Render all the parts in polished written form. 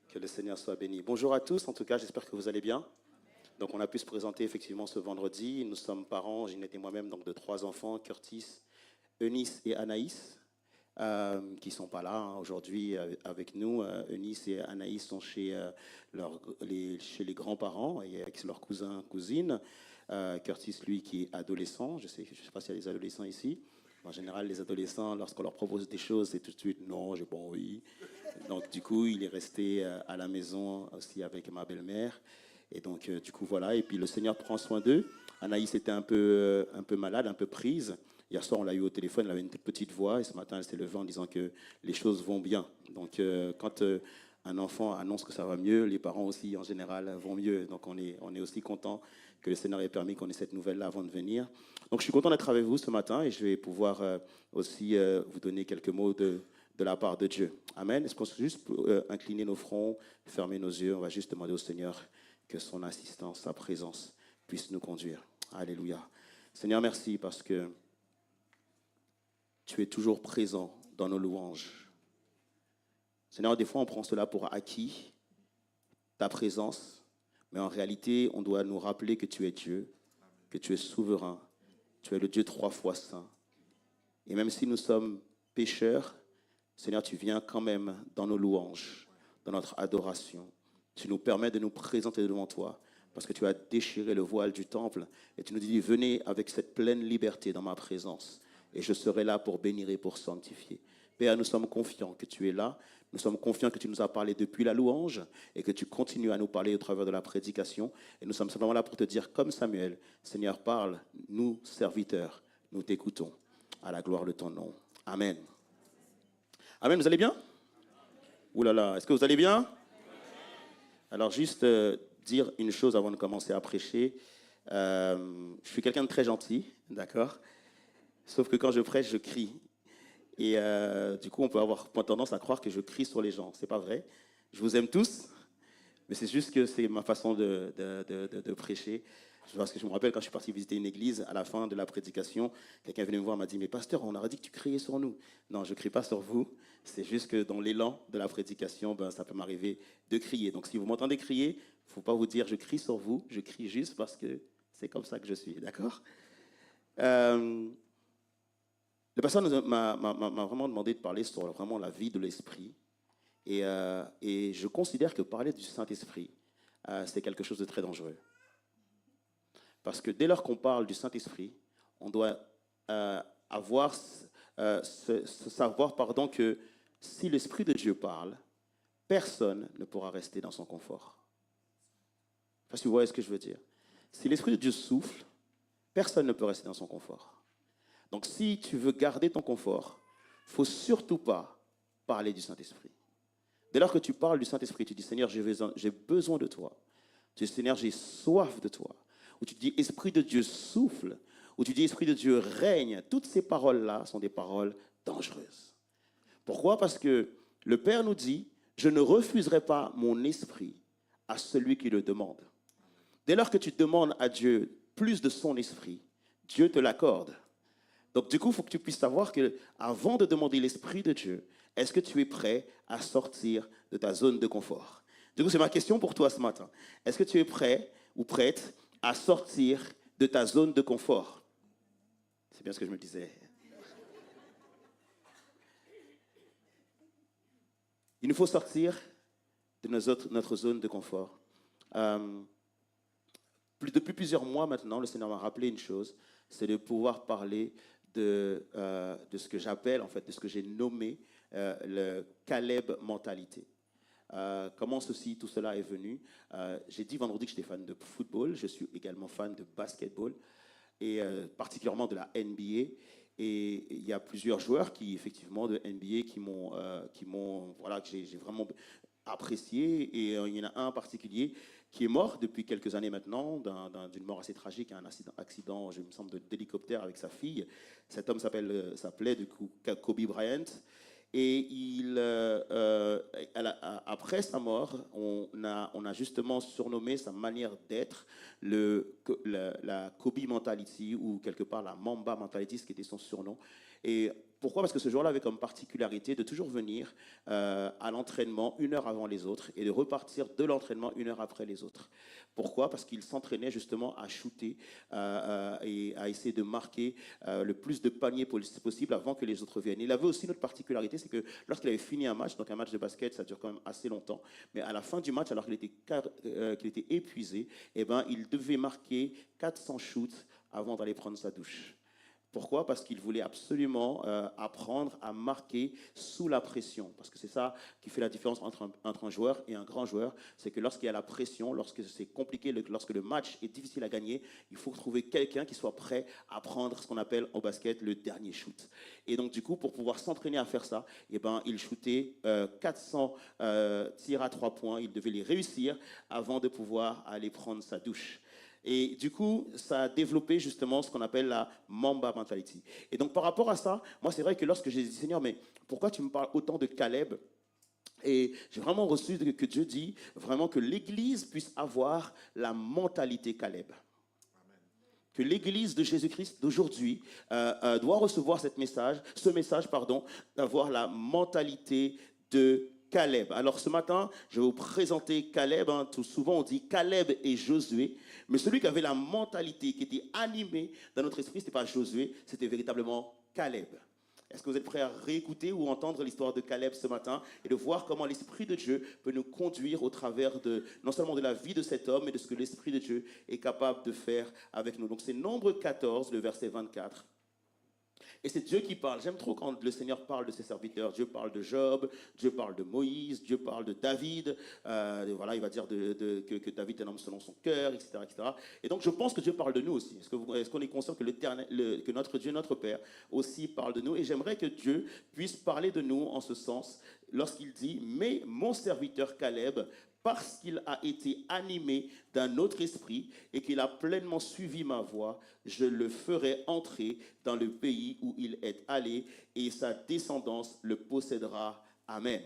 Que le Seigneur soit béni. Bonjour à tous, en tout cas, j'espère que vous allez bien. Donc, on a pu se présenter effectivement ce vendredi. Nous sommes parents, Ginette et moi-même, donc de 3 enfants, Curtis, Eunice et Anaïs, qui ne sont pas là aujourd'hui avec nous. Eunice et Anaïs sont chez les grands-parents et avec leurs cousins, cousines. Curtis, lui, qui est adolescent. Je sais pas s'il y a des adolescents ici. En général, les adolescents, lorsqu'on leur propose des choses, c'est tout de suite non, j'ai pas envie. Donc, du coup, il est resté à la maison aussi avec ma belle-mère. Et donc, du coup, voilà. Et puis, le Seigneur prend soin d'eux. Anaïs était un peu malade, un peu prise. Hier soir, on l'a eu au téléphone, elle avait une petite voix. Et ce matin, elle s'est levée en disant que les choses vont bien. Donc, quand un enfant annonce que ça va mieux, les parents aussi, en général, vont mieux. Donc, on est aussi content que le Seigneur ait permis qu'on ait cette nouvelle-là avant de venir. Donc, je suis content d'être avec vous ce matin et je vais pouvoir aussi vous donner quelques mots de la part de Dieu. Amen. Est-ce qu'on peut juste incliner nos fronts, fermer nos yeux? On va juste demander au Seigneur que son assistance, sa présence puisse nous conduire. Alléluia. Seigneur, merci parce que tu es toujours présent dans nos louanges. Seigneur, des fois, on prend cela pour acquis, ta présence, mais en réalité, on doit nous rappeler que tu es Dieu, que tu es souverain, tu es le Dieu 3 fois saint. Et même si nous sommes pécheurs, Seigneur, tu viens quand même dans nos louanges, dans notre adoration. Tu nous permets de nous présenter devant toi parce que tu as déchiré le voile du temple et tu nous dis, venez avec cette pleine liberté dans ma présence et je serai là pour bénir et pour sanctifier. Père, nous sommes confiants que tu es là. Nous sommes confiants que tu nous as parlé depuis la louange et que tu continues à nous parler au travers de la prédication. Et nous sommes simplement là pour te dire, comme Samuel, Seigneur, parle, nous, serviteurs, nous t'écoutons. À la gloire de ton nom. Amen. Amen, vous allez bien? Ouh là là, est-ce que vous allez bien? Alors, juste dire une chose avant de commencer à prêcher. Je suis quelqu'un de très gentil, d'accord? Sauf que quand je prêche, je crie. Et du coup, on peut avoir tendance à croire que je crie sur les gens. C'est pas vrai. Je vous aime tous, mais c'est juste que c'est ma façon de prêcher. Parce que je me rappelle quand je suis parti visiter une église, à la fin de la prédication, quelqu'un venait me voir et m'a dit « Mais pasteur, on aurait dit que tu criais sur nous. » Non, je ne crie pas sur vous. C'est juste que dans l'élan de la prédication, ça peut m'arriver de crier. Donc si vous m'entendez crier, il ne faut pas vous dire « Je crie sur vous ». Je crie juste parce que c'est comme ça que je suis. D'accord? Le pasteur m'a vraiment demandé de parler sur vraiment la vie de l'esprit. Et je considère que parler du Saint-Esprit, c'est quelque chose de très dangereux. Parce que dès lors qu'on parle du Saint-Esprit, on doit savoir que si l'Esprit de Dieu parle, personne ne pourra rester dans son confort. Je ne sais pas si vous voyez ce que je veux dire. Si l'Esprit de Dieu souffle, personne ne peut rester dans son confort. Donc si tu veux garder ton confort, il ne faut surtout pas parler du Saint-Esprit. Dès lors que tu parles du Saint-Esprit, tu dis « Seigneur, j'ai besoin de toi. » Tu dis « Seigneur, j'ai soif de toi. » Ou tu dis « Esprit de Dieu souffle. » Ou tu dis « Esprit de Dieu règne. » Toutes ces paroles-là sont des paroles dangereuses. Pourquoi? Parce que le Père nous dit « Je ne refuserai pas mon esprit à celui qui le demande. » Dès lors que tu demandes à Dieu plus de son esprit, Dieu te l'accorde. Donc du coup, il faut que tu puisses savoir qu'avant de demander l'Esprit de Dieu, est-ce que tu es prêt à sortir de ta zone de confort? Du coup, c'est ma question pour toi ce matin. Est-ce que tu es prêt ou prête à sortir de ta zone de confort? C'est bien ce que je me disais. Il nous faut sortir de notre zone de confort. Depuis plusieurs mois maintenant, le Seigneur m'a rappelé une chose, c'est de pouvoir parler de ce que j'appelle, en fait, de ce que j'ai nommé le Caleb mentalité. Comment tout cela est venu? J'ai dit vendredi que j'étais fan de football, je suis également fan de basketball, et particulièrement de la NBA. Et il y a plusieurs joueurs qui, effectivement, de NBA que j'ai vraiment apprécié. Et il y en a un en particulier qui est mort depuis quelques années maintenant, d'une mort assez tragique, un accident, je me semble, d'hélicoptère avec sa fille. Cet homme s'appelait du coup Kobe Bryant. Et après sa mort, on a justement surnommé sa manière d'être la Kobe Mentality, ou quelque part la Mamba Mentality, ce qui était son surnom. Et Pourquoi? Parce que ce joueur-là avait comme particularité de toujours venir à l'entraînement 1 heure avant les autres et de repartir de l'entraînement 1 heure après les autres. Pourquoi? Parce qu'il s'entraînait justement à shooter et à essayer de marquer le plus de paniers possible avant que les autres viennent. Il avait aussi une autre particularité, c'est que lorsqu'il avait fini un match, donc un match de basket, ça dure quand même assez longtemps, mais à la fin du match, alors qu'il était épuisé, eh ben, il devait marquer 400 shoots avant d'aller prendre sa douche. Pourquoi? Parce qu'il voulait absolument apprendre à marquer sous la pression. Parce que c'est ça qui fait la différence entre un joueur et un grand joueur. C'est que lorsqu'il y a la pression, lorsque c'est compliqué, lorsque le match est difficile à gagner, il faut trouver quelqu'un qui soit prêt à prendre ce qu'on appelle au basket le dernier shoot. Et donc du coup, pour pouvoir s'entraîner à faire ça, eh ben, il shootait 400 tirs à 3 points. Il devait les réussir avant de pouvoir aller prendre sa douche. Et du coup, ça a développé justement ce qu'on appelle la Mamba mentality. Et donc, par rapport à ça, moi, c'est vrai que lorsque j'ai dit, Seigneur, mais pourquoi tu me parles autant de Caleb? Et j'ai vraiment reçu que Dieu dit vraiment que l'Église puisse avoir la mentalité Caleb. Que l'Église de Jésus-Christ d'aujourd'hui doit recevoir ce message, d'avoir la mentalité de Caleb. Alors ce matin, je vais vous présenter Caleb. Tout souvent, on dit Caleb et Josué. Mais celui qui avait la mentalité, qui était animé dans notre esprit, ce n'était pas Josué, c'était véritablement Caleb. Est-ce que vous êtes prêts à réécouter ou entendre l'histoire de Caleb ce matin et de voir comment l'Esprit de Dieu peut nous conduire au travers de, non seulement de la vie de cet homme, mais de ce que l'Esprit de Dieu est capable de faire avec nous. Donc c'est Nombre 14, le verset 24. Et c'est Dieu qui parle. J'aime trop quand le Seigneur parle de ses serviteurs. Dieu parle de Job, Dieu parle de Moïse, Dieu parle de David. Voilà, il va dire que David est un homme selon son cœur, etc., etc. Et donc je pense que Dieu parle de nous aussi. Est-ce qu'on est conscient que, que notre Dieu, notre Père, aussi parle de nous? Et j'aimerais que Dieu puisse parler de nous en ce sens lorsqu'il dit « Mais mon serviteur Caleb, parce qu'il a été animé d'un autre esprit et qu'il a pleinement suivi ma voie, je le ferai entrer dans le pays où il est allé et sa descendance le possédera. Amen. »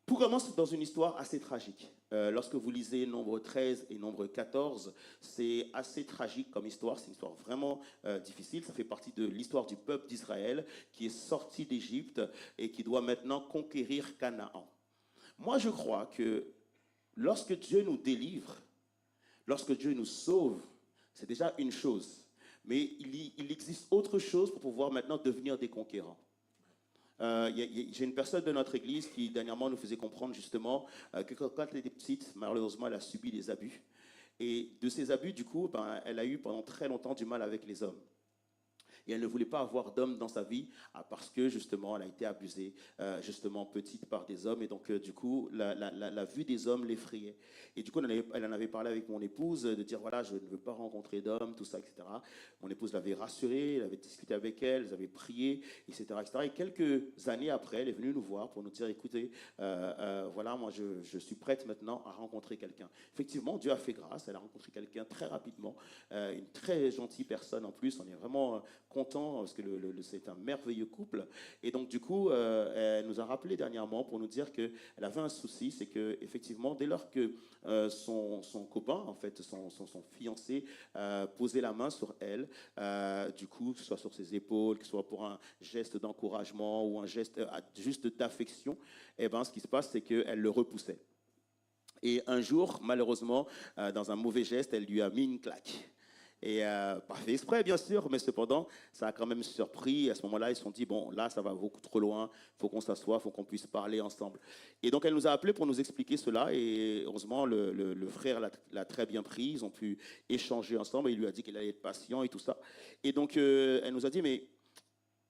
Tout commence dans une histoire assez tragique. Lorsque vous lisez Nombre 13 et Nombre 14, c'est assez tragique comme histoire. C'est une histoire vraiment difficile. Ça fait partie de l'histoire du peuple d'Israël qui est sorti d'Égypte et qui doit maintenant conquérir Canaan. Moi, je crois que lorsque Dieu nous délivre, lorsque Dieu nous sauve, c'est déjà une chose. Mais il existe autre chose pour pouvoir maintenant devenir des conquérants. J'ai une personne de notre église qui dernièrement nous faisait comprendre justement que quand elle était petite, malheureusement elle a subi des abus. Et de ces abus, du coup, elle a eu pendant très longtemps du mal avec les hommes. Et elle ne voulait pas avoir d'homme dans sa vie parce que justement elle a été abusée justement petite par des hommes. Et donc du coup la vue des hommes l'effrayait. Et du coup elle en avait parlé avec mon épouse de dire voilà, je ne veux pas rencontrer d'hommes, tout ça, etc. Mon épouse l'avait rassurée, elle avait discuté avec elle, ils avaient prié, etc., etc. Et quelques années après, elle est venue nous voir pour nous dire écoutez, voilà, moi je suis prête maintenant à rencontrer quelqu'un. Effectivement, Dieu a fait grâce, elle a rencontré quelqu'un très rapidement, une très gentille personne en plus. On est vraiment content parce que c'est un merveilleux couple. Et donc du coup elle nous a rappelé dernièrement pour nous dire qu'elle avait un souci, c'est que effectivement dès lors que son copain, en fait son fiancé posait la main sur elle, du coup que ce soit sur ses épaules, que ce soit pour un geste d'encouragement ou un geste juste d'affection, et ben ce qui se passe c'est qu'elle le repoussait. Et un jour malheureusement dans un mauvais geste elle lui a mis une claque. Et pas fait exprès, bien sûr, mais cependant, ça a quand même surpris. À ce moment-là, ils se sont dit, bon, là, ça va beaucoup trop loin, il faut qu'on s'assoie, il faut qu'on puisse parler ensemble. Et donc, elle nous a appelés pour nous expliquer cela. Et heureusement, le frère l'a très bien pris. Ils ont pu échanger ensemble. Et il lui a dit qu'il allait être patient et tout ça. Et donc, elle nous a dit, mais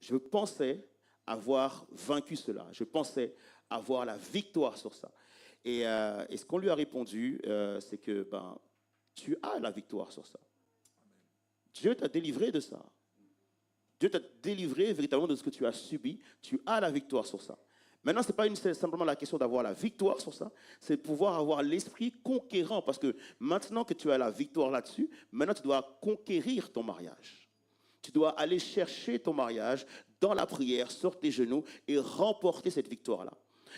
je pensais avoir vaincu cela. Je pensais avoir la victoire sur ça. Et ce qu'on lui a répondu, c'est que tu as la victoire sur ça. Dieu t'a délivré de ça. Dieu t'a délivré véritablement de ce que tu as subi. Tu as la victoire sur ça. Maintenant, ce n'est pas simplement la question d'avoir la victoire sur ça, c'est de pouvoir avoir l'esprit conquérant. Parce que maintenant que tu as la victoire là-dessus, maintenant tu dois conquérir ton mariage. Tu dois aller chercher ton mariage dans la prière, sur tes genoux et remporter cette victoire-là.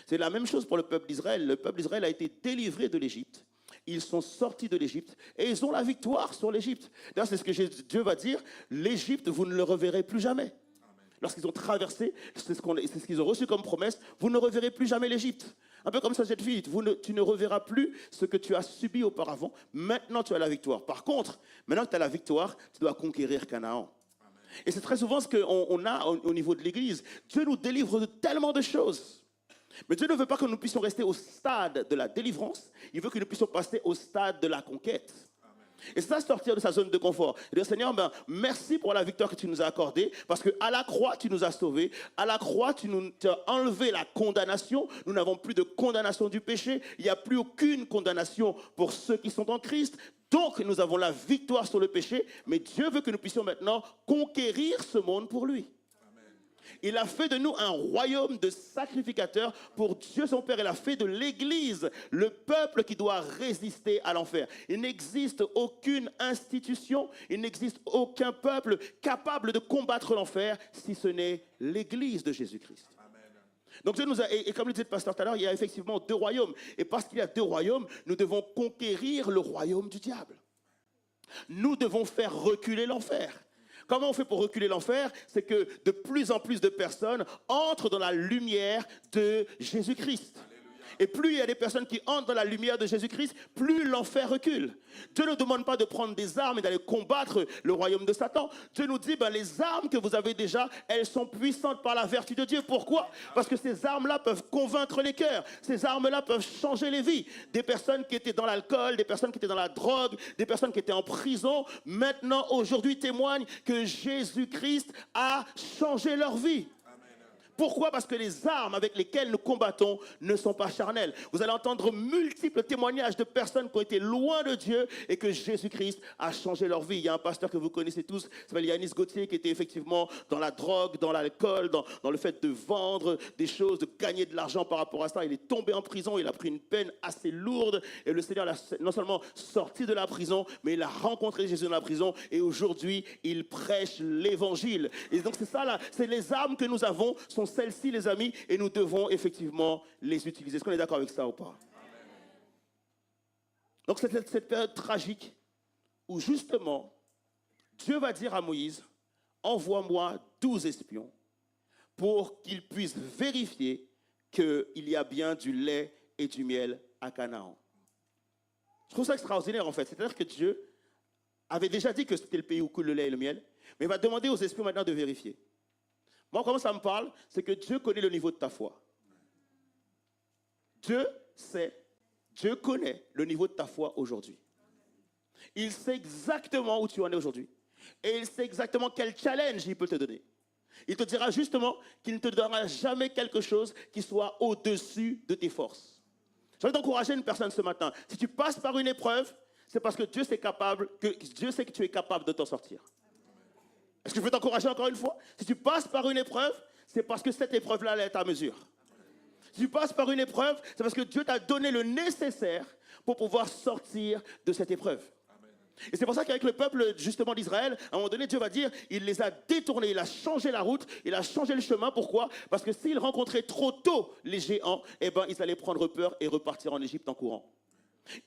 C'est la même chose pour le peuple d'Israël. Le peuple d'Israël a été délivré de l'Égypte. ils sont sortis de l'Égypte et ils ont la victoire sur l'Égypte. D'ailleurs, c'est ce que Dieu va dire, l'Égypte, vous ne le reverrez plus jamais. Lorsqu'ils ont traversé, c'est ce qu'ils ont reçu comme promesse, vous ne reverrez plus jamais l'Égypte. Un peu comme ça, cette fille, tu ne reverras plus ce que tu as subi auparavant. Maintenant, tu as la victoire. Par contre, maintenant que tu as la victoire, tu dois conquérir Canaan. Et c'est très souvent ce qu'on a au niveau de l'Église. Dieu nous délivre de tellement de choses. Mais Dieu ne veut pas que nous puissions rester au stade de la délivrance. Il veut que nous puissions passer au stade de la conquête. Et c'est ça, sortir de sa zone de confort. Et dire, Seigneur, merci pour la victoire que tu nous as accordée, parce qu'à la croix, tu nous as sauvés. À la croix, tu as enlevé la condamnation. Nous n'avons plus de condamnation du péché. Il n'y a plus aucune condamnation pour ceux qui sont en Christ. Donc, nous avons la victoire sur le péché. Mais Dieu veut que nous puissions maintenant conquérir ce monde pour lui. Il a fait de nous un royaume de sacrificateurs pour Dieu son Père. Il a fait de l'Église le peuple qui doit résister à l'enfer. Il n'existe aucune institution, il n'existe aucun peuple capable de combattre l'enfer si ce n'est l'Église de Jésus-Christ. Donc Dieu nous a, et comme le disait le pasteur tout à l'heure, il y a effectivement deux royaumes. Et parce qu'il y a deux royaumes, nous devons conquérir le royaume du diable. Nous devons faire reculer l'enfer. Comment on fait pour reculer l'enfer? C'est que de plus en plus de personnes entrent dans la lumière de Jésus-Christ. Et plus il y a des personnes qui entrent dans la lumière de Jésus-Christ, plus l'enfer recule. Dieu ne demande pas de prendre des armes et d'aller combattre le royaume de Satan. Dieu nous dit, les armes que vous avez déjà, elles sont puissantes par la vertu de Dieu. Pourquoi? Parce que ces armes-là peuvent convaincre les cœurs. Ces armes-là peuvent changer les vies. Des personnes qui étaient dans l'alcool, des personnes qui étaient dans la drogue, des personnes qui étaient en prison, maintenant, aujourd'hui, témoignent que Jésus-Christ a changé leur vie. Pourquoi? Parce que les armes avec lesquelles nous combattons ne sont pas charnelles. Vous allez entendre multiples témoignages de personnes qui ont été loin de Dieu et que Jésus-Christ a changé leur vie. Il y a un pasteur que vous connaissez tous, qui s'appelle Yanis Gauthier, qui était effectivement dans la drogue, dans l'alcool, dans le fait de vendre des choses, de gagner de l'argent par rapport à ça. Il est tombé en prison, il a pris une peine assez lourde et le Seigneur l'a non seulement sorti de la prison, mais il a rencontré Jésus dans la prison et aujourd'hui, il prêche l'évangile. Et donc c'est ça là, c'est les armes que nous avons, sont celles-ci, les amis, et nous devons effectivement les utiliser. Est-ce qu'on est d'accord avec ça ou pas? Donc c'est cette période tragique où justement Dieu va dire à Moïse, envoie-moi 12 espions pour qu'ils puissent vérifier qu'il y a bien du lait et du miel à Canaan. Je trouve ça extraordinaire en fait. C'est-à-dire que Dieu avait déjà dit que c'était le pays où coule le lait et le miel, mais il va demander aux espions maintenant de vérifier. Moi, comment ça me parle? C'est que Dieu connaît le niveau de ta foi. Dieu connaît le niveau de ta foi aujourd'hui. Il sait exactement où tu en es aujourd'hui. Et il sait exactement quel challenge il peut te donner. Il te dira justement qu'il ne te donnera jamais quelque chose qui soit au-dessus de tes forces. Je vais t'encourager une personne ce matin. Si tu passes par une épreuve, c'est parce que Dieu sait que tu es capable de t'en sortir. Est-ce que je veux t'encourager encore une fois? Si tu passes par une épreuve, c'est parce que cette épreuve-là elle est à mesure. Si tu passes par une épreuve, c'est parce que Dieu t'a donné le nécessaire pour pouvoir sortir de cette épreuve. Et c'est pour ça qu'avec le peuple justement d'Israël, à un moment donné, Dieu va dire, il les a détournés, il a changé la route, il a changé le chemin. Pourquoi? Parce que s'ils rencontraient trop tôt les géants, ils allaient prendre peur et repartir en Égypte en courant.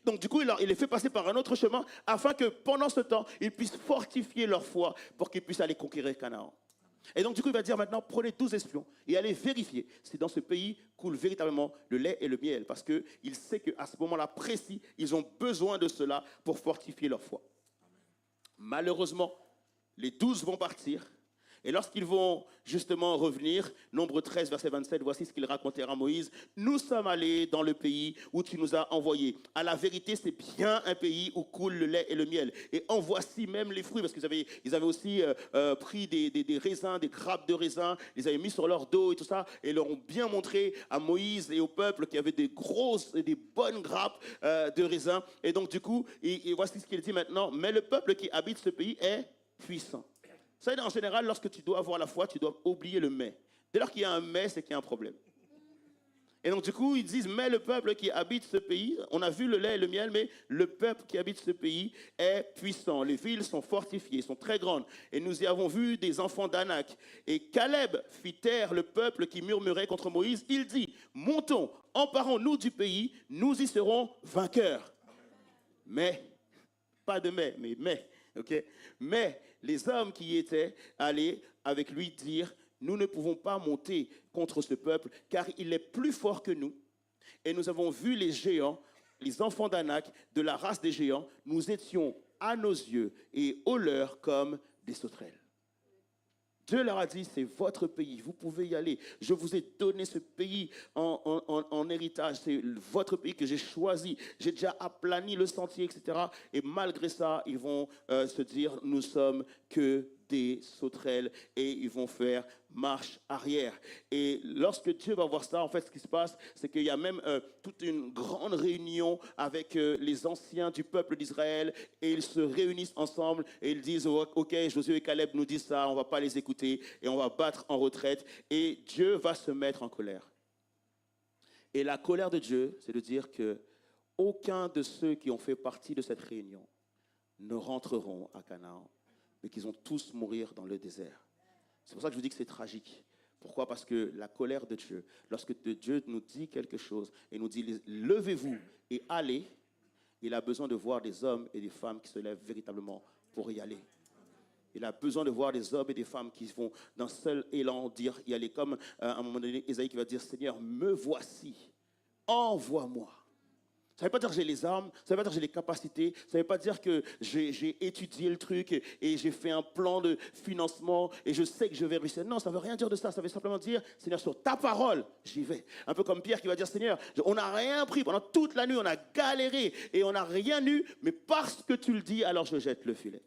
Donc du coup, il les fait passer par un autre chemin afin que pendant ce temps, ils puissent fortifier leur foi pour qu'ils puissent aller conquérir Canaan. Et donc du coup, il va dire maintenant, prenez 12 espions et allez vérifier si dans ce pays coule véritablement le lait et le miel. Parce qu'il sait qu'à ce moment-là précis, ils ont besoin de cela pour fortifier leur foi. Malheureusement, les 12 vont partir. Et lorsqu'ils vont justement revenir, Nombre 13, verset 27, voici ce qu'ils racontèrent à Moïse. Nous sommes allés dans le pays où tu nous as envoyés. À la vérité, c'est bien un pays où coule le lait et le miel. Et en voici même les fruits, parce qu'ils avaient aussi pris des raisins, des grappes de raisins, ils avaient mis sur leur dos et tout ça, et leur ont bien montré à Moïse et au peuple qu'il y avait des grosses et des bonnes grappes de raisins. Et donc du coup, et voici ce qu'il dit maintenant. Mais le peuple qui habite ce pays est puissant. Vous savez, en général, lorsque tu dois avoir la foi, tu dois oublier le mais. Dès lors qu'il y a un mais, c'est qu'il y a un problème. Et donc, du coup, ils disent, mais le peuple qui habite ce pays, on a vu le lait et le miel, mais le peuple qui habite ce pays est puissant. Les villes sont fortifiées, sont très grandes. Et nous y avons vu des enfants d'Anak. Et Caleb fit taire le peuple qui murmurait contre Moïse. Il dit, montons, emparons-nous du pays, nous y serons vainqueurs. Mais, pas de mais, ok? Mais les hommes qui y étaient allaient avec lui dire, nous ne pouvons pas monter contre ce peuple, car il est plus fort que nous. Et nous avons vu les géants, les enfants d'Anak, de la race des géants. Nous étions à nos yeux et aux leurs comme des sauterelles. Dieu leur a dit, c'est votre pays, vous pouvez y aller. Je vous ai donné ce pays en héritage, c'est votre pays que j'ai choisi. J'ai déjà aplani le sentier, etc. Et malgré ça, ils vont se dire, nous sommes que des sauterelles et ils vont faire marche arrière. Et lorsque Dieu va voir ça, en fait, ce qui se passe, c'est qu'il y a même toute une grande réunion avec les anciens du peuple d'Israël et ils se réunissent ensemble et ils disent, ok, Josué et Caleb nous disent ça, on ne va pas les écouter et on va battre en retraite et Dieu va se mettre en colère. Et la colère de Dieu, c'est de dire que aucun de ceux qui ont fait partie de cette réunion ne rentreront à Canaan, mais qu'ils vont tous mourir dans le désert. C'est pour ça que je vous dis que c'est tragique. Pourquoi? Parce que la colère de Dieu, lorsque Dieu nous dit quelque chose et nous dit levez-vous et allez, il a besoin de voir des hommes et des femmes qui se lèvent véritablement pour y aller. Il a besoin de voir des hommes et des femmes qui vont d'un seul élan dire y aller. Comme à un moment donné, Ésaïe qui va dire Seigneur, me voici, envoie-moi. Ça ne veut pas dire que j'ai les armes, ça ne veut pas dire que j'ai les capacités, ça ne veut pas dire que j'ai étudié le truc et j'ai fait un plan de financement et je sais que je vais réussir. Non, ça ne veut rien dire de ça, ça veut simplement dire, Seigneur, sur ta parole, j'y vais. Un peu comme Pierre qui va dire, Seigneur, on n'a rien pris pendant toute la nuit, on a galéré et on n'a rien eu, mais parce que tu le dis, alors je jette le filet.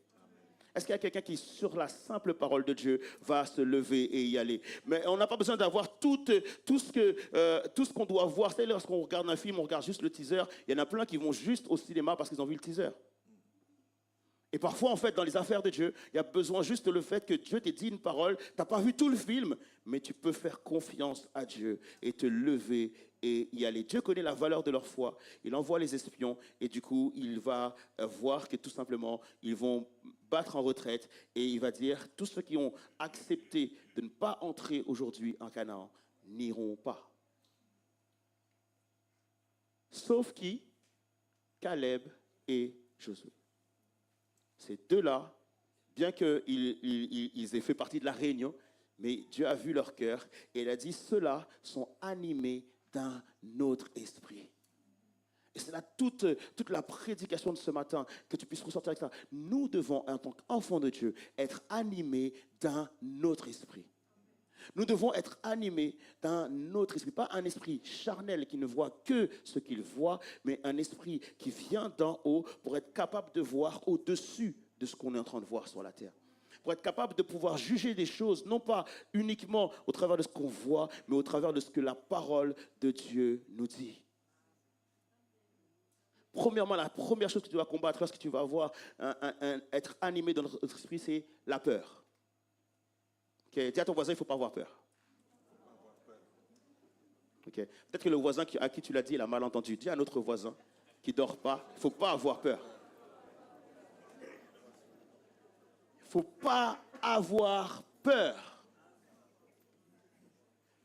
Est-ce qu'il y a quelqu'un qui, sur la simple parole de Dieu, va se lever et y aller? Mais on n'a pas besoin d'avoir tout ce qu'on doit voir. C'est lorsqu'on regarde un film, on regarde juste le teaser. Il y en a plein qui vont juste au cinéma parce qu'ils ont vu le teaser. Et parfois, en fait, dans les affaires de Dieu, il y a besoin juste le fait que Dieu t'ait dit une parole. Tu n'as pas vu tout le film, mais tu peux faire confiance à Dieu et te lever et y aller. Dieu connaît la valeur de leur foi. Il envoie les espions et du coup, il va voir que tout simplement, ils vont battre en retraite et il va dire, tous ceux qui ont accepté de ne pas entrer aujourd'hui en Canaan n'iront pas. Sauf qui? Caleb et Josué. Ces deux-là, bien qu'ils aient fait partie de la réunion, mais Dieu a vu leur cœur et il a dit, ceux-là sont animés d'un autre esprit. Et c'est là toute la prédication de ce matin, que tu puisses ressortir avec ça. Nous devons, en tant qu'enfants de Dieu, être animés d'un autre esprit. Nous devons être animés d'un autre esprit, pas un esprit charnel qui ne voit que ce qu'il voit, mais un esprit qui vient d'en haut pour être capable de voir au-dessus de ce qu'on est en train de voir sur la terre. Pour être capable de pouvoir juger des choses, non pas uniquement au travers de ce qu'on voit, mais au travers de ce que la parole de Dieu nous dit. Premièrement, la première chose que tu dois combattre lorsque tu vas avoir être animé dans notre esprit, c'est la peur. Okay. Dis à ton voisin, il ne faut pas avoir peur. Okay. Peut-être que le voisin à qui tu l'as dit, il a mal entendu. Dis à notre voisin qui ne dort pas, il ne faut pas avoir peur. Il ne faut pas avoir peur.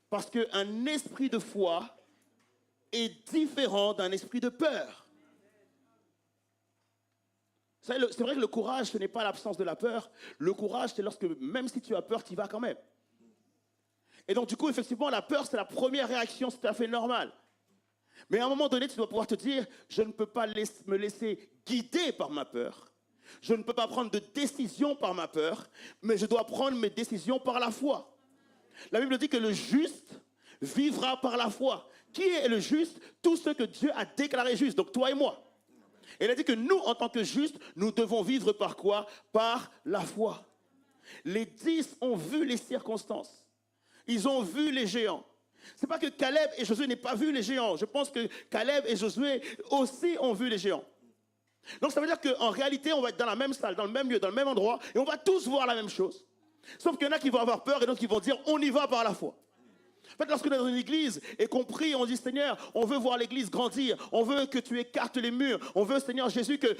Parce qu'un esprit de foi est différent d'un esprit de peur. C'est vrai que le courage, ce n'est pas l'absence de la peur. Le courage, c'est lorsque, même si tu as peur, tu y vas quand même. Et donc, du coup, effectivement, la peur, c'est la première réaction, c'est tout à fait normal. Mais à un moment donné, tu dois pouvoir te dire, je ne peux pas me laisser guider par ma peur. Je ne peux pas prendre de décision par ma peur, mais je dois prendre mes décisions par la foi. La Bible dit que le juste vivra par la foi. Qui est le juste? Tous ceux que Dieu a déclarés justes, donc toi et moi. Et il a dit que nous, en tant que justes, nous devons vivre par quoi? Par la foi. Les 10 ont vu les circonstances. Ils ont vu les géants. Ce n'est pas que Caleb et Josué n'aient pas vu les géants. Je pense que Caleb et Josué aussi ont vu les géants. Donc ça veut dire qu'en réalité, on va être dans la même salle, dans le même lieu, dans le même endroit, et on va tous voir la même chose. Sauf qu'il y en a qui vont avoir peur et d'autres qui vont dire, on y va par la foi. En fait, lorsqu'on est dans une église et qu'on prie, on dit, Seigneur, on veut voir l'église grandir, on veut que tu écartes les murs, on veut, Seigneur Jésus, que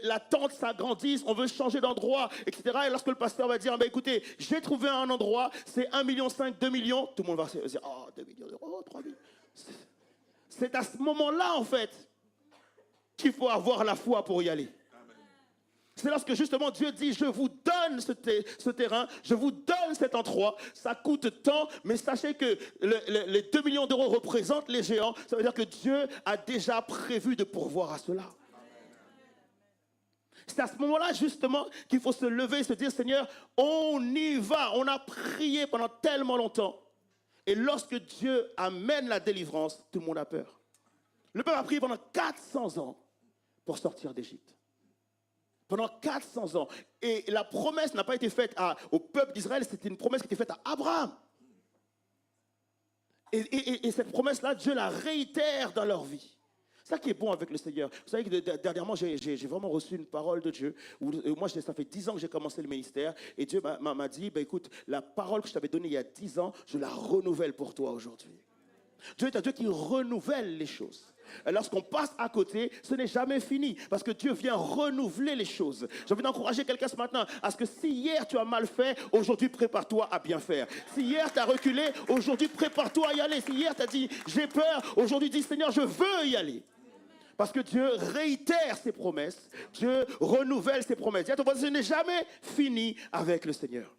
la tente s'agrandisse, on veut changer d'endroit, etc. Et lorsque le pasteur va dire, écoutez, j'ai trouvé un endroit, c'est 1,5 million, 2 millions, tout le monde va se dire, oh, 2 millions d'euros, 3 millions. C'est à ce moment-là, en fait, qu'il faut avoir la foi pour y aller. C'est lorsque justement Dieu dit, je vous donne ce terrain, je vous donne cet endroit, ça coûte tant, mais sachez que les 2 millions d'euros représentent les géants, ça veut dire que Dieu a déjà prévu de pourvoir à cela. C'est à ce moment-là justement qu'il faut se lever et se dire, Seigneur, on y va, on a prié pendant tellement longtemps. Et lorsque Dieu amène la délivrance, tout le monde a peur. Le peuple a prié pendant 400 ans pour sortir d'Égypte. Pendant 400 ans. Et la promesse n'a pas été faite au peuple d'Israël, c'était une promesse qui était faite à Abraham. Et cette promesse-là, Dieu la réitère dans leur vie. C'est ça qui est bon avec le Seigneur. Vous savez que dernièrement, j'ai vraiment reçu une parole de Dieu. Moi, ça fait 10 ans que j'ai commencé le ministère. Et Dieu m'a dit, écoute, la parole que je t'avais donnée il y a 10 ans, je la renouvelle pour toi aujourd'hui. Dieu est un Dieu qui renouvelle les choses. Lorsqu'on passe à côté, ce n'est jamais fini. Parce que Dieu vient renouveler les choses. J'ai envie d'encourager quelqu'un ce matin à ce que si hier tu as mal fait, aujourd'hui prépare-toi à bien faire. Si hier tu as reculé, aujourd'hui prépare-toi à y aller. Si hier tu as dit j'ai peur, aujourd'hui dis Seigneur je veux y aller. Parce que Dieu réitère ses promesses. Dieu renouvelle ses promesses. Dis à ton voisin, ce n'est jamais fini avec le Seigneur.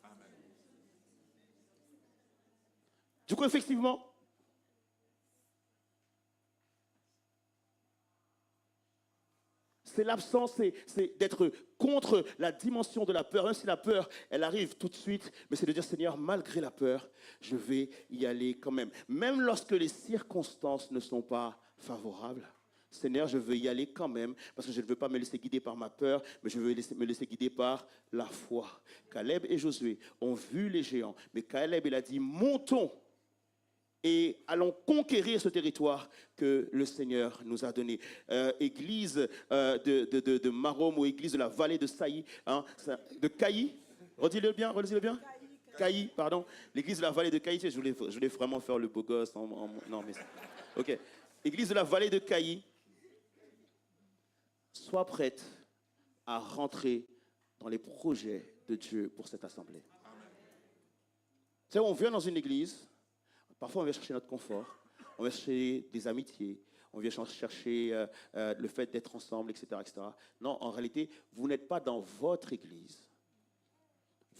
Du coup, effectivement, c'est l'absence, c'est d'être contre la dimension de la peur. Même si la peur, elle arrive tout de suite, mais c'est de dire, Seigneur, malgré la peur, je vais y aller quand même. Même lorsque les circonstances ne sont pas favorables, Seigneur, je veux y aller quand même, parce que je ne veux pas me laisser guider par ma peur, mais je veux me laisser guider par la foi. Caleb et Josué ont vu les géants, mais Caleb, il a dit, montons et allons conquérir ce territoire que le Seigneur nous a donné. Église de Marom ou église de la vallée de Saï, hein, de Caï, redis-le bien. Caï, pardon. L'église de la vallée de Caï, je voulais vraiment faire le beau gosse. Non, mais ok. Église de la vallée de Caï, sois prête à rentrer dans les projets de Dieu pour cette assemblée. Tu sais, on vient dans une église. Parfois, on vient chercher notre confort, on vient chercher des amitiés, on vient chercher le fait d'être ensemble, etc., etc. Non, en réalité, vous n'êtes pas dans votre église.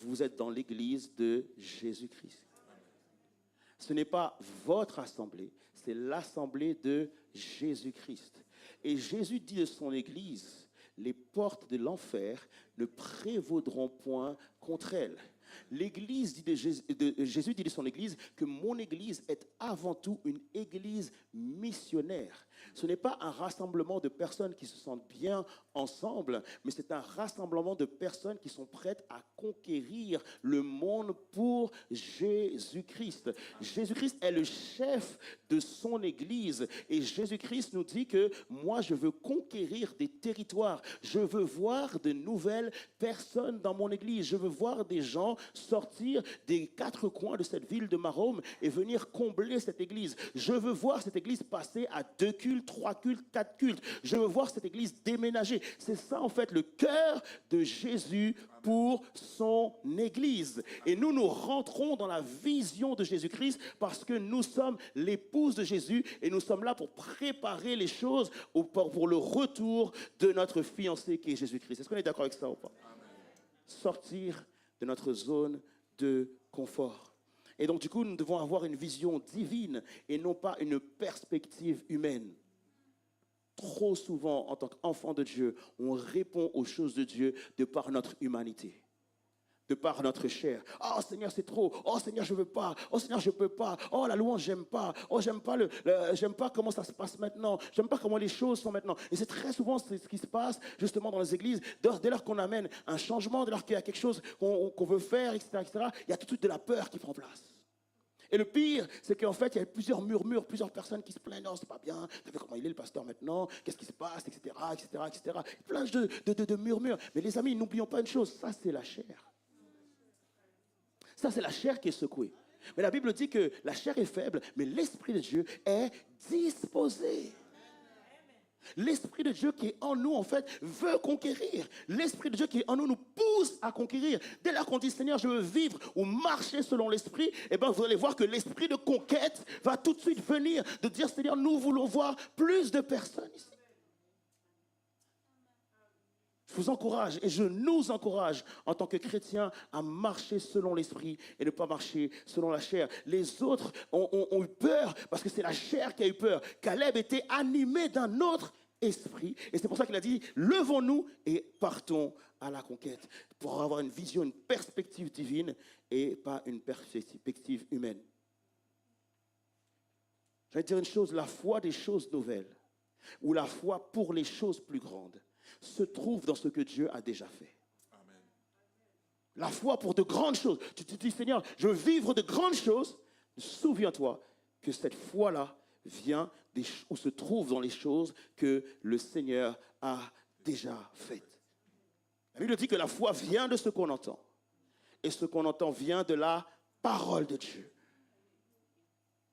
Vous êtes dans l'église de Jésus-Christ. Ce n'est pas votre assemblée, c'est l'assemblée de Jésus-Christ. Et Jésus dit de son église, les portes de l'enfer ne prévaudront point contre elle. L'église dit Jésus dit de son église que mon église est avant tout une église missionnaire. Ce n'est pas un rassemblement de personnes qui se sentent bien ensemble, mais c'est un rassemblement de personnes qui sont prêtes à conquérir le monde pour Jésus-Christ. Jésus-Christ est le chef de son église et Jésus-Christ nous dit que moi je veux conquérir des territoires, je veux voir de nouvelles personnes dans mon église, je veux voir des gens sortir des 4 coins de cette ville de Marom et venir combler cette église. Je veux voir cette église passer à 2 cultes, 3 cultes, 4 cultes. Je veux voir cette église déménager. C'est ça en fait le cœur de Jésus pour son église. Et nous rentrons dans la vision de Jésus-Christ parce que nous sommes l'épouse de Jésus et nous sommes là pour préparer les choses pour le retour de notre fiancé qui est Jésus-Christ. Est-ce qu'on est d'accord avec ça ou pas? Sortir de notre zone de confort. Et donc, du coup, nous devons avoir une vision divine et non pas une perspective humaine. Trop souvent, en tant qu'enfant de Dieu, on répond aux choses de Dieu de par notre humanité, de par notre chair. Oh Seigneur, c'est trop. Oh Seigneur, je veux pas. Oh Seigneur, je peux pas. Oh la louange, j'aime pas. Oh j'aime pas comment ça se passe maintenant. J'aime pas comment les choses sont maintenant. Et c'est très souvent ce qui se passe justement dans les églises. Dès lors qu'on amène un changement, dès lors qu'il y a quelque chose qu'on veut faire, etc., il y a tout de suite de la peur qui prend place. Et le pire, c'est qu'en fait, il y a plusieurs murmures, plusieurs personnes qui se plaignent. Non, c'est pas bien. T'as vu comment il est, le pasteur, maintenant? Qu'est-ce qui se passe, etc., etc., etc. Plein de murmures. Mais les amis, n'oublions pas une chose. Ça, c'est la chair. Ça, c'est la chair qui est secouée. Mais la Bible dit que la chair est faible, mais l'Esprit de Dieu est disposé. L'Esprit de Dieu qui est en nous, en fait, veut conquérir. L'Esprit de Dieu qui est en nous nous pousse à conquérir. Dès lors qu'on dit, Seigneur, je veux vivre ou marcher selon l'Esprit, eh bien, vous allez voir que l'Esprit de conquête va tout de suite venir, de dire, Seigneur, nous voulons voir plus de personnes ici. Je vous encourage et je nous encourage en tant que chrétiens à marcher selon l'esprit et ne pas marcher selon la chair. Les autres ont eu peur parce que c'est la chair qui a eu peur. Caleb était animé d'un autre esprit et c'est pour ça qu'il a dit levons-nous et partons à la conquête pour avoir une vision, une perspective divine et pas une perspective humaine. Je vais te dire une chose, la foi des choses nouvelles ou la foi pour les choses plus grandes se trouve dans ce que Dieu a déjà fait. Amen. La foi pour de grandes choses. Tu te dis, Seigneur, je veux vivre de grandes choses. Souviens-toi que cette foi-là vient ou se trouve dans les choses que le Seigneur a déjà faites. La Bible dit que la foi vient de ce qu'on entend. Et ce qu'on entend vient de la parole de Dieu.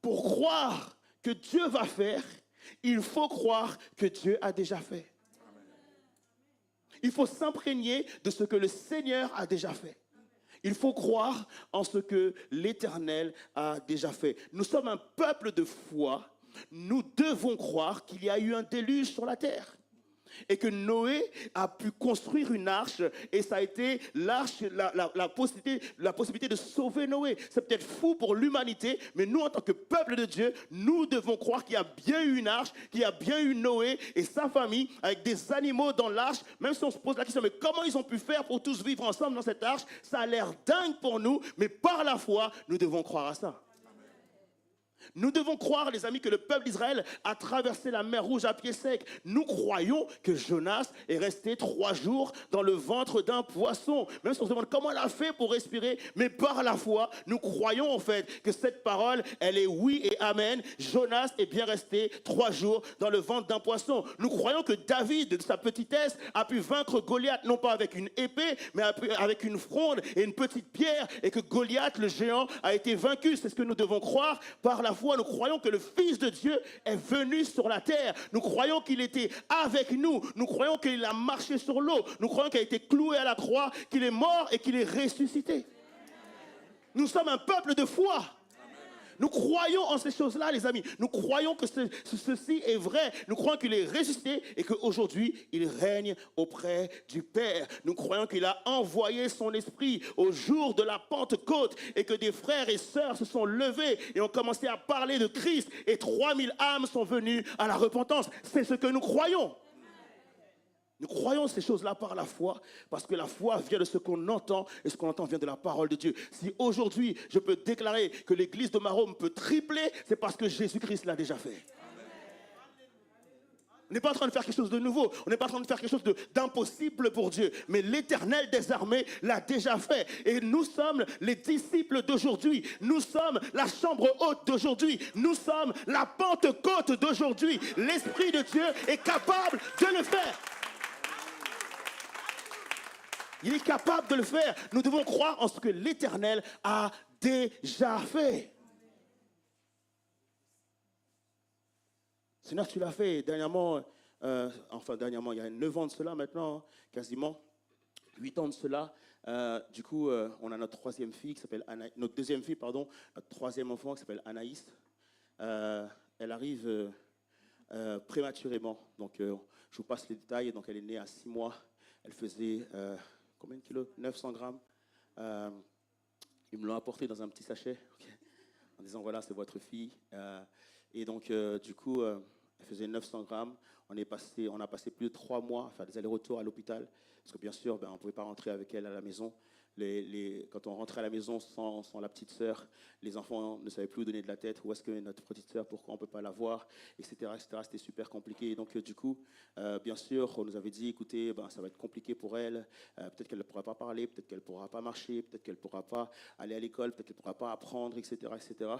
Pour croire que Dieu va faire, il faut croire que Dieu a déjà fait. Il faut s'imprégner de ce que le Seigneur a déjà fait. Il faut croire en ce que l'Éternel a déjà fait. Nous sommes un peuple de foi. Nous devons croire qu'il y a eu un déluge sur la terre. Et que Noé a pu construire une arche et ça a été l'arche, la possibilité de sauver Noé. C'est peut-être fou pour l'humanité, mais nous en tant que peuple de Dieu, nous devons croire qu'il y a bien eu une arche, qu'il y a bien eu Noé et sa famille avec des animaux dans l'arche. Même si on se pose la question, mais comment ils ont pu faire pour tous vivre ensemble dans cette arche? Ça a l'air dingue pour nous, mais par la foi, nous devons croire à ça. Nous devons croire, les amis, que le peuple d'Israël a traversé la mer Rouge à pied sec. Nous croyons que Jonas est resté 3 jours dans le ventre d'un poisson. Même si on se demande comment il a fait pour respirer, mais par la foi, nous croyons en fait que cette parole, elle est oui et amen. Jonas est bien resté 3 jours dans le ventre d'un poisson. Nous croyons que David, de sa petitesse, a pu vaincre Goliath, non pas avec une épée, mais avec une fronde et une petite pierre, et que Goliath, le géant, a été vaincu. C'est ce que nous devons croire par la foi. Nous croyons que le Fils de Dieu est venu sur la terre. Nous croyons qu'il était avec nous. Nous croyons qu'il a marché sur l'eau. Nous croyons qu'il a été cloué à la croix, qu'il est mort et qu'il est ressuscité. Nous sommes un peuple de foi. Nous croyons en ces choses-là, les amis. Nous croyons que ceci est vrai. Nous croyons qu'il est ressuscité et qu'aujourd'hui, il règne auprès du Père. Nous croyons qu'il a envoyé son esprit au jour de la Pentecôte et que des frères et sœurs se sont levés et ont commencé à parler de Christ et 3000 âmes sont venues à la repentance. C'est ce que nous croyons. Nous croyons ces choses-là par la foi, parce que la foi vient de ce qu'on entend, et ce qu'on entend vient de la parole de Dieu. Si aujourd'hui, je peux déclarer que l'église de Maromme peut tripler, c'est parce que Jésus-Christ l'a déjà fait. On n'est pas en train de faire quelque chose de nouveau, on n'est pas en train de faire quelque chose d'impossible pour Dieu, mais l'Éternel des armées l'a déjà fait. Et nous sommes les disciples d'aujourd'hui, nous sommes la chambre haute d'aujourd'hui, nous sommes la Pentecôte d'aujourd'hui. L'Esprit de Dieu est capable de le faire. Il est capable de le faire. Nous devons croire en ce que l'Éternel a déjà fait. Seigneur, tu l'as fait dernièrement, dernièrement, il y a 9 ans de cela maintenant, quasiment 8 ans de cela. Du coup, on a notre troisième fille qui s'appelle Anaïs, notre deuxième fille, pardon, notre troisième enfant qui s'appelle Anaïs. Elle arrive prématurément. Donc, je vous passe les détails. Donc, elle est née à 6 mois. Elle faisait combien de kilos? 900 grammes. Ils me l'ont apporté dans un petit sachet, okay, en disant voilà, c'est votre fille. Et donc, du coup, elle faisait 900 grammes. On a passé plus de 3 mois à faire des allers-retours à l'hôpital. Parce que bien sûr, on ne pouvait pas rentrer avec elle à la maison. Quand on rentrait à la maison sans la petite sœur, les enfants ne savaient plus où donner de la tête. Où est-ce que notre petite sœur, pourquoi on ne peut pas la voir, etc. etc. C'était super compliqué. Et donc, du coup, bien sûr, on nous avait dit, écoutez, ça va être compliqué pour elle. Peut-être qu'elle ne pourra pas parler, peut-être qu'elle ne pourra pas marcher, peut-être qu'elle ne pourra pas aller à l'école, peut-être qu'elle ne pourra pas apprendre, etc. etc.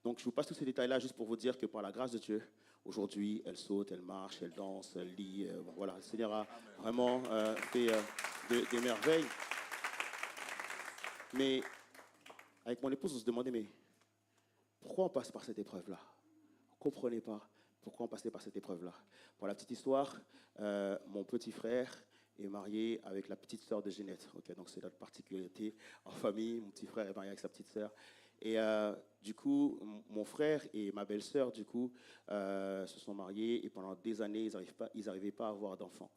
Donc, je vous passe tous ces détails-là juste pour vous dire que par la grâce de Dieu, aujourd'hui, elle saute, elle marche, elle danse, elle lit. Voilà, le Seigneur a vraiment fait des merveilles. Mais avec mon épouse, on se demandait, mais pourquoi on passe par cette épreuve-là? On ne comprenait pas pourquoi on passait par cette épreuve-là. Pour la petite histoire, mon petit frère est marié avec la petite sœur de Ginette. Okay, donc c'est notre particularité en famille. Mon petit frère est marié avec sa petite sœur. Et du coup, mon frère et ma belle-sœur, du coup, se sont mariés et pendant des années, ils n'arrivaient pas à avoir d'enfants.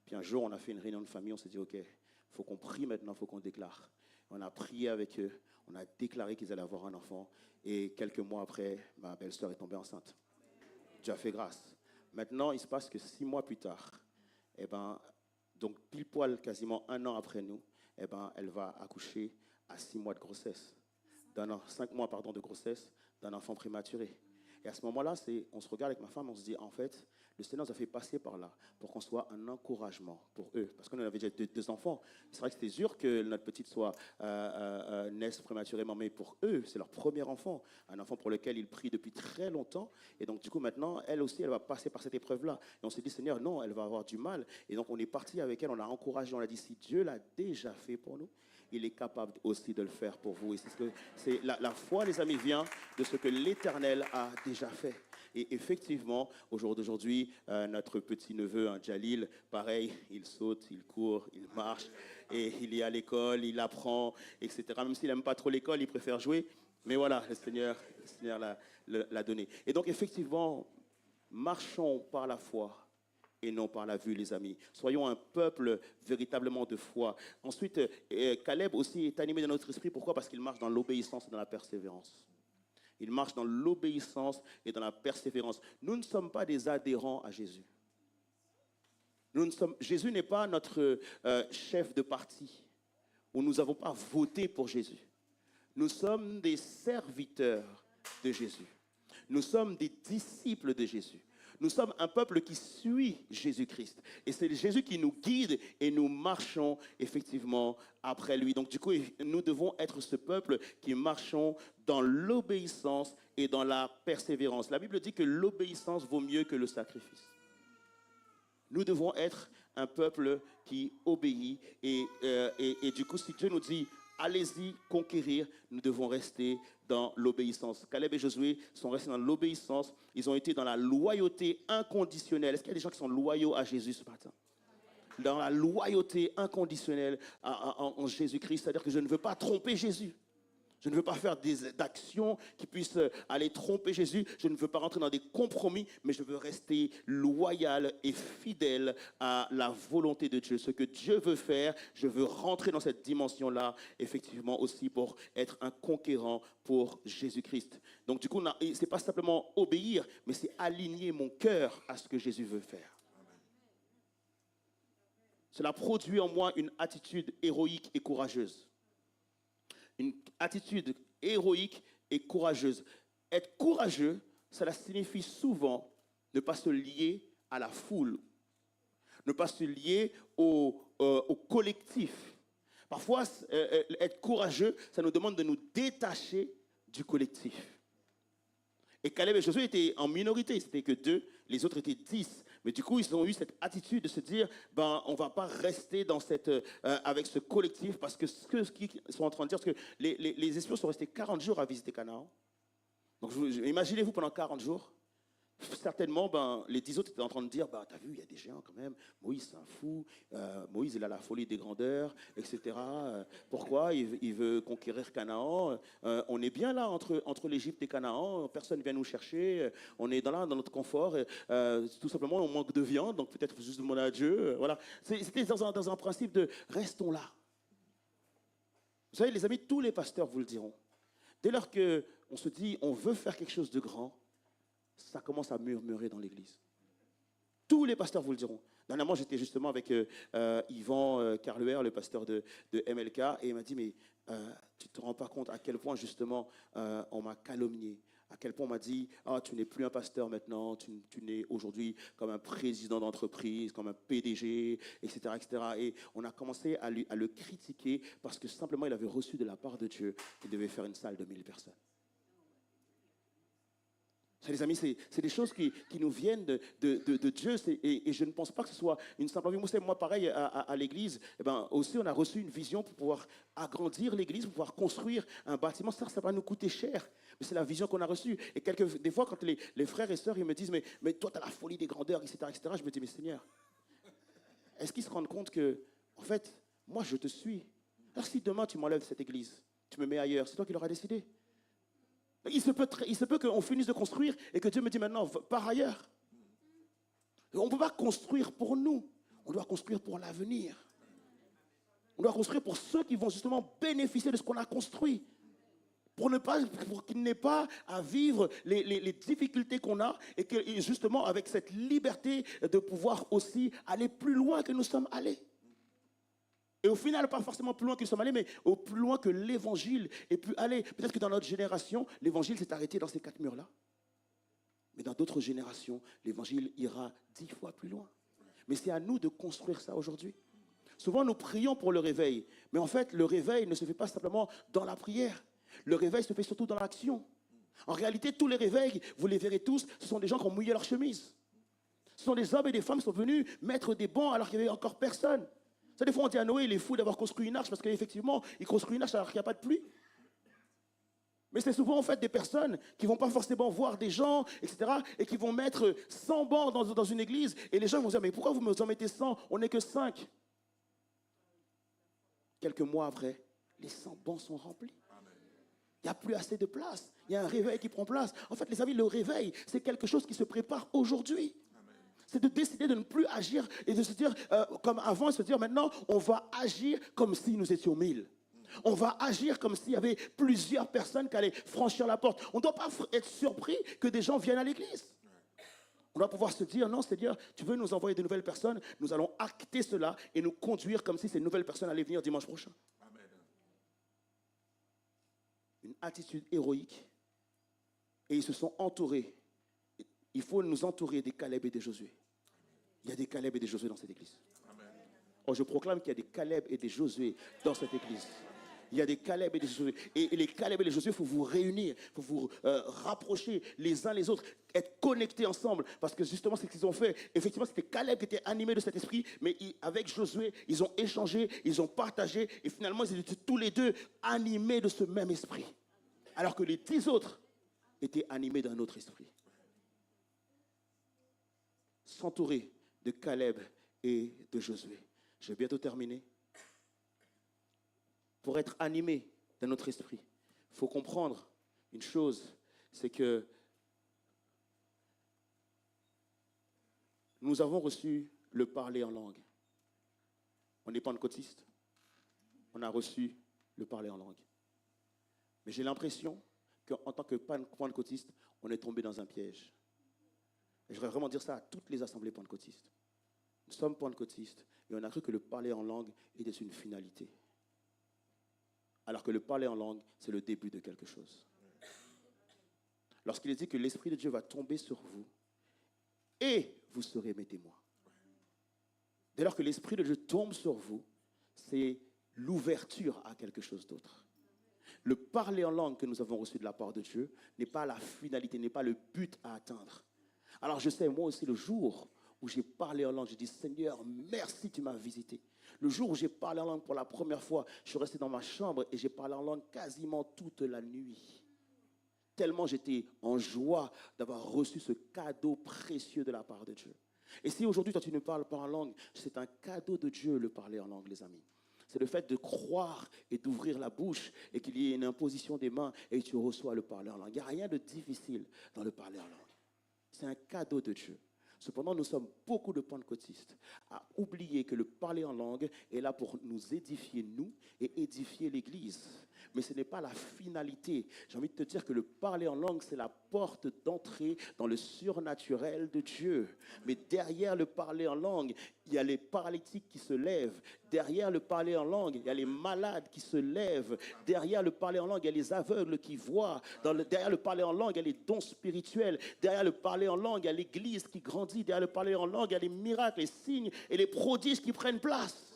Puis un jour, on a fait une réunion de famille, on s'est dit, OK, il faut qu'on prie maintenant, il faut qu'on déclare. On a prié avec eux, on a déclaré qu'ils allaient avoir un enfant. Et quelques mois après, ma belle-sœur est tombée enceinte. Dieu a fait grâce. Maintenant, il se passe que 6 mois plus tard, eh ben, donc pile poil quasiment 1 an après nous, eh ben, elle va accoucher à 6 mois de grossesse. 5 mois pardon, de grossesse d'un enfant prématuré. Et à ce moment-là, on se regarde avec ma femme, on se dit, en fait, le Seigneur nous a fait passer par là pour qu'on soit un encouragement pour eux. Parce qu'on avait déjà 2 enfants. C'est vrai que c'était dur que notre petite soit naisse prématurément, mais pour eux, c'est leur premier enfant. Un enfant pour lequel ils prient depuis très longtemps. Et donc, du coup, maintenant, elle aussi, elle va passer par cette épreuve-là. Et on s'est dit, Seigneur, non, elle va avoir du mal. Et donc, on est parti avec elle, on l'a encouragé, on l'a dit, si Dieu l'a déjà fait pour nous, il est capable aussi de le faire pour vous. Et la foi, les amis, vient de ce que l'Éternel a déjà fait. Et effectivement, au jour d'aujourd'hui, notre petit-neveu, Jalil, pareil, il saute, il court, il marche, et il est à l'école, il apprend, etc. Même s'il n'aime pas trop l'école, il préfère jouer. Mais voilà, le Seigneur l'a donné. Et donc, effectivement, marchons par la foi et non par la vue, les amis. Soyons un peuple véritablement de foi. Ensuite, Caleb aussi est animé dans notre esprit. Pourquoi? Parce qu'il marche dans l'obéissance et dans la persévérance. Il marche dans l'obéissance et dans la persévérance. Nous ne sommes pas des adhérents à Jésus. Jésus n'est pas notre chef de parti, où nous n'avons pas voté pour Jésus. Nous sommes des serviteurs de Jésus. Nous sommes des disciples de Jésus. Nous sommes un peuple qui suit Jésus-Christ. Et c'est Jésus qui nous guide et nous marchons effectivement après lui. Donc du coup, nous devons être ce peuple qui marchons dans l'obéissance et dans la persévérance. La Bible dit que l'obéissance vaut mieux que le sacrifice. Nous devons être un peuple qui obéit. Et du coup, si Dieu nous dit allez-y conquérir, nous devons rester dans l'obéissance. Caleb et Josué sont restés dans l'obéissance. Ils ont été dans la loyauté inconditionnelle. Est-ce qu'il y a des gens qui sont loyaux à Jésus ce matin? Dans la loyauté inconditionnelle en Jésus-Christ. C'est-à-dire que je ne veux pas tromper Jésus. Je ne veux pas faire d'actions qui puissent aller tromper Jésus. Je ne veux pas rentrer dans des compromis, mais je veux rester loyal et fidèle à la volonté de Dieu. Ce que Dieu veut faire, je veux rentrer dans cette dimension-là, effectivement aussi pour être un conquérant pour Jésus-Christ. Donc du coup, ce n'est pas simplement obéir, mais c'est aligner mon cœur à ce que Jésus veut faire. Cela produit en moi une attitude héroïque et courageuse. Une attitude héroïque et courageuse. Être courageux, cela signifie souvent ne pas se lier à la foule, ne pas se lier au collectif. Parfois, être courageux, ça nous demande de nous détacher du collectif. Et Caleb et Josué étaient en minorité, c'était que 2, les autres étaient 10. Mais du coup, ils ont eu cette attitude de se dire, on ne va pas rester avec ce collectif, parce que ce qu'ils sont en train de dire, parce que les espions sont restés 40 jours à visiter Canaan. Donc imaginez-vous pendant 40 jours, certainement, les 10 autres étaient en train de dire, t'as vu, il y a des géants quand même, Moïse c'est un fou, Moïse il a la folie des grandeurs, etc. Pourquoi il veut conquérir Canaan? On est bien là entre l'Égypte et Canaan, personne ne vient nous chercher, on est dans notre confort, tout simplement on manque de viande, donc peut-être juste demander à Dieu. Voilà. C'était dans un principe de restons là. Vous savez les amis, tous les pasteurs vous le diront. Dès lors qu'on se dit on veut faire quelque chose de grand, ça commence à murmurer dans l'église. Tous les pasteurs vous le diront. Dernièrement, j'étais justement avec Yvan Carluer, le pasteur de MLK, et il m'a dit, mais tu ne te rends pas compte à quel point, justement, on m'a calomnié. À quel point on m'a dit, tu n'es plus un pasteur maintenant, tu n'es aujourd'hui comme un président d'entreprise, comme un PDG, etc., etc. Et on a commencé à le critiquer parce que simplement, il avait reçu de la part de Dieu qu'il devait faire une salle de 1000 personnes. Les amis, c'est des choses qui nous viennent de Dieu et je ne pense pas que ce soit une simple envie. Moi, pareil, à l'église, aussi on a reçu une vision pour pouvoir agrandir l'église, pour pouvoir construire un bâtiment. Ça va nous coûter cher, mais c'est la vision qu'on a reçue. Et des fois, quand les frères et sœurs ils me disent, mais toi, tu as la folie des grandeurs, etc., etc., je me dis, mais Seigneur, est-ce qu'ils se rendent compte que, en fait, moi, je te suis. Alors si demain, tu m'enlèves cette église, tu me mets ailleurs, c'est toi qui l'auras décidé. Il se peut qu'on finisse de construire et que Dieu me dit maintenant, pars ailleurs. On ne peut pas construire pour nous. On doit construire pour l'avenir. On doit construire pour ceux qui vont justement bénéficier de ce qu'on a construit. Pour qu'ils n'aient pas à vivre les difficultés qu'on a et que justement avec cette liberté de pouvoir aussi aller plus loin que nous sommes allés. Et au final, pas forcément plus loin que nous sommes allés, mais au plus loin que l'évangile ait pu aller. Peut-être que dans notre génération, l'évangile s'est arrêté dans ces 4 murs-là. Mais dans d'autres générations, l'évangile ira 10 fois plus loin. Mais c'est à nous de construire ça aujourd'hui. Souvent, nous prions pour le réveil. Mais en fait, le réveil ne se fait pas simplement dans la prière. Le réveil se fait surtout dans l'action. En réalité, tous les réveils, vous les verrez tous, ce sont des gens qui ont mouillé leur chemise. Ce sont des hommes et des femmes qui sont venus mettre des bancs alors qu'il n'y avait encore personne. Ça, des fois, on dit à Noé, il est fou d'avoir construit une arche parce qu'effectivement, il construit une arche alors qu'il n'y a pas de pluie. Mais c'est souvent en fait des personnes qui ne vont pas forcément voir des gens, etc. et qui vont mettre 100 bancs dans une église. Et les gens vont dire, mais pourquoi vous en mettez 100? On n'est que 5. Quelques mois après, les 100 bancs sont remplis. Il n'y a plus assez de place. Il y a un réveil qui prend place. En fait, les amis, le réveil, c'est quelque chose qui se prépare aujourd'hui. C'est de décider de ne plus agir et de se dire, comme avant, se dire maintenant, on va agir comme si nous étions 1000. On va agir comme s'il y avait plusieurs personnes qui allaient franchir la porte. On ne doit pas être surpris que des gens viennent à l'église. On doit pouvoir se dire, non, c'est-à-dire, tu veux nous envoyer de nouvelles personnes, nous allons acter cela et nous conduire comme si ces nouvelles personnes allaient venir dimanche prochain. Amen. Une attitude héroïque. Et ils se sont entourés. Il faut nous entourer des Caleb et des Josué. Il y a des Caleb et des Josué dans cette église. Amen. Oh, je proclame qu'il y a des Caleb et des Josué dans cette église. Il y a des Caleb et des Josué. Et les Caleb et les Josué, il faut vous réunir, il faut vous rapprocher les uns les autres, être connectés ensemble. Parce que justement, c'est ce qu'ils ont fait. Effectivement, c'était Caleb qui était animé de cet esprit, mais avec Josué, ils ont échangé, ils ont partagé, et finalement, ils étaient tous les deux animés de ce même esprit. Alors que les 10 autres étaient animés d'un autre esprit. S'entourer de Caleb et de Josué. Je vais bientôt terminer. Pour être animé d'un autre esprit, il faut comprendre une chose, c'est que nous avons reçu le parler en langue. On est pentecôtiste, on a reçu le parler en langue. Mais j'ai l'impression qu'en tant que pentecôtiste, on est tombé dans un piège. Et je voudrais vraiment dire ça à toutes les assemblées pentecôtistes. Nous sommes pentecôtistes et on a cru que le parler en langue était une finalité. Alors que le parler en langue, c'est le début de quelque chose. Lorsqu'il est dit que l'Esprit de Dieu va tomber sur vous et vous serez mes témoins. Dès lors que l'Esprit de Dieu tombe sur vous, c'est l'ouverture à quelque chose d'autre. Le parler en langue que nous avons reçu de la part de Dieu n'est pas la finalité, n'est pas le but à atteindre. Alors je sais, moi aussi, le jour où j'ai parlé en langue, j'ai dit, Seigneur, merci, tu m'as visité. Le jour où j'ai parlé en langue pour la première fois, je suis resté dans ma chambre et j'ai parlé en langue quasiment toute la nuit. Tellement j'étais en joie d'avoir reçu ce cadeau précieux de la part de Dieu. Et si aujourd'hui, toi, tu ne parles pas en langue, c'est un cadeau de Dieu, le parler en langue, les amis. C'est le fait de croire et d'ouvrir la bouche et qu'il y ait une imposition des mains et tu reçois le parler en langue. Il n'y a rien de difficile dans le parler en langue. C'est un cadeau de Dieu. Cependant, nous sommes beaucoup de pentecôtistes à oublier que le parler en langue est là pour nous édifier, nous, et édifier l'Église. Mais ce n'est pas la finalité. J'ai envie de te dire que le parler en langue, c'est la porte d'entrée dans le surnaturel de Dieu. Mais derrière le parler en langue, il y a les paralytiques qui se lèvent. Derrière le parler en langue, il y a les malades qui se lèvent. Derrière le parler en langue, il y a les aveugles qui voient. Derrière le parler en langue, il y a les dons spirituels. Derrière le parler en langue, il y a l'Église qui grandit. Derrière le parler en langue, il y a les miracles, les signes et les prodiges qui prennent place.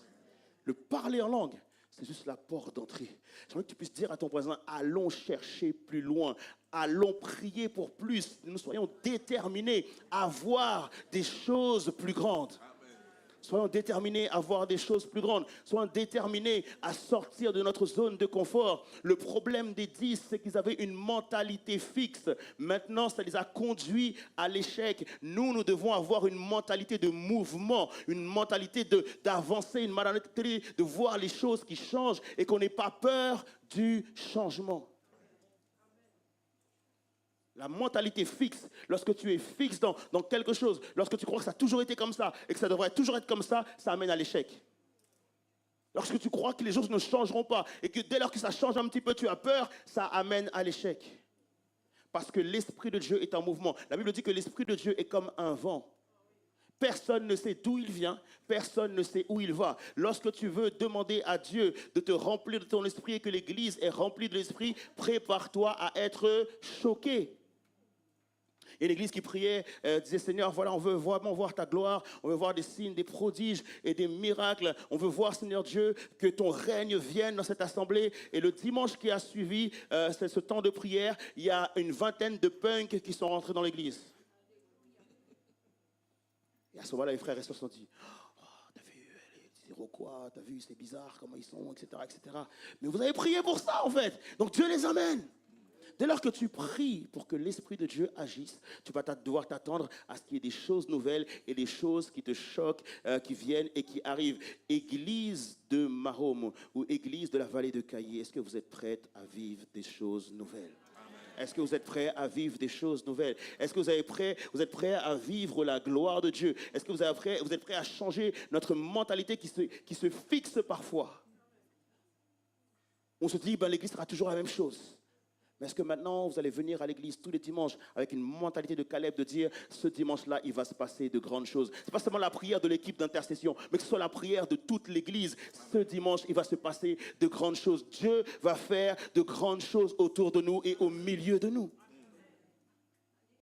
Le parler en langue, c'est juste la porte d'entrée. J'aimerais que tu puisses dire à ton voisin, allons chercher plus loin. Allons prier pour plus. Nous soyons déterminés à voir des choses plus grandes. Soyons déterminés à voir des choses plus grandes. Soyons déterminés à sortir de notre zone de confort. Le problème des 10, c'est qu'ils avaient une mentalité fixe. Maintenant, ça les a conduits à l'échec. Nous devons avoir une mentalité de mouvement, une mentalité d'avancer, une mentalité de voir les choses qui changent et qu'on n'ait pas peur du changement. La mentalité fixe, lorsque tu es fixe dans quelque chose, lorsque tu crois que ça a toujours été comme ça et que ça devrait toujours être comme ça amène à l'échec. Lorsque tu crois que les choses ne changeront pas et que dès lors que ça change un petit peu, tu as peur, ça amène à l'échec. Parce que l'Esprit de Dieu est en mouvement. La Bible dit que l'Esprit de Dieu est comme un vent. Personne ne sait d'où il vient, personne ne sait où il va. Lorsque tu veux demander à Dieu de te remplir de ton esprit et que l'Église est remplie de l'esprit, prépare-toi à être choqué. Et l'Église qui priait disait, Seigneur, voilà, on veut vraiment voir ta gloire, on veut voir des signes, des prodiges et des miracles. On veut voir, Seigneur Dieu, que ton règne vienne dans cette assemblée. Et le dimanche qui a suivi ce temps de prière, il y a une vingtaine de punks qui sont rentrés dans l'Église. Et à ce moment-là, les frères et sœurs se sont dit, oh, t'as vu les Iroquois, t'as vu, c'est bizarre comment ils sont, etc., etc. Mais vous avez prié pour ça, en fait. Donc Dieu les amène. Dès lors que tu pries pour que l'Esprit de Dieu agisse, tu vas devoir t'attendre à ce qu'il y ait des choses nouvelles et des choses qui te choquent, qui viennent et qui arrivent. Église de Mahomet ou Église de la vallée de Caillé, est-ce que vous êtes prête à vivre des choses nouvelles? Est-ce que vous êtes prêts à vivre des choses nouvelles? Est-ce que vous êtes prêts à vivre la gloire de Dieu? Est-ce que vous êtes prêts à changer notre mentalité qui se fixe parfois? On se dit, l'église sera toujours la même chose. Mais est-ce que maintenant, vous allez venir à l'église tous les dimanches avec une mentalité de Caleb de dire, ce dimanche-là, il va se passer de grandes choses. Ce n'est pas seulement la prière de l'équipe d'intercession, mais que ce soit la prière de toute l'église. Ce dimanche, il va se passer de grandes choses. Dieu va faire de grandes choses autour de nous et au milieu de nous.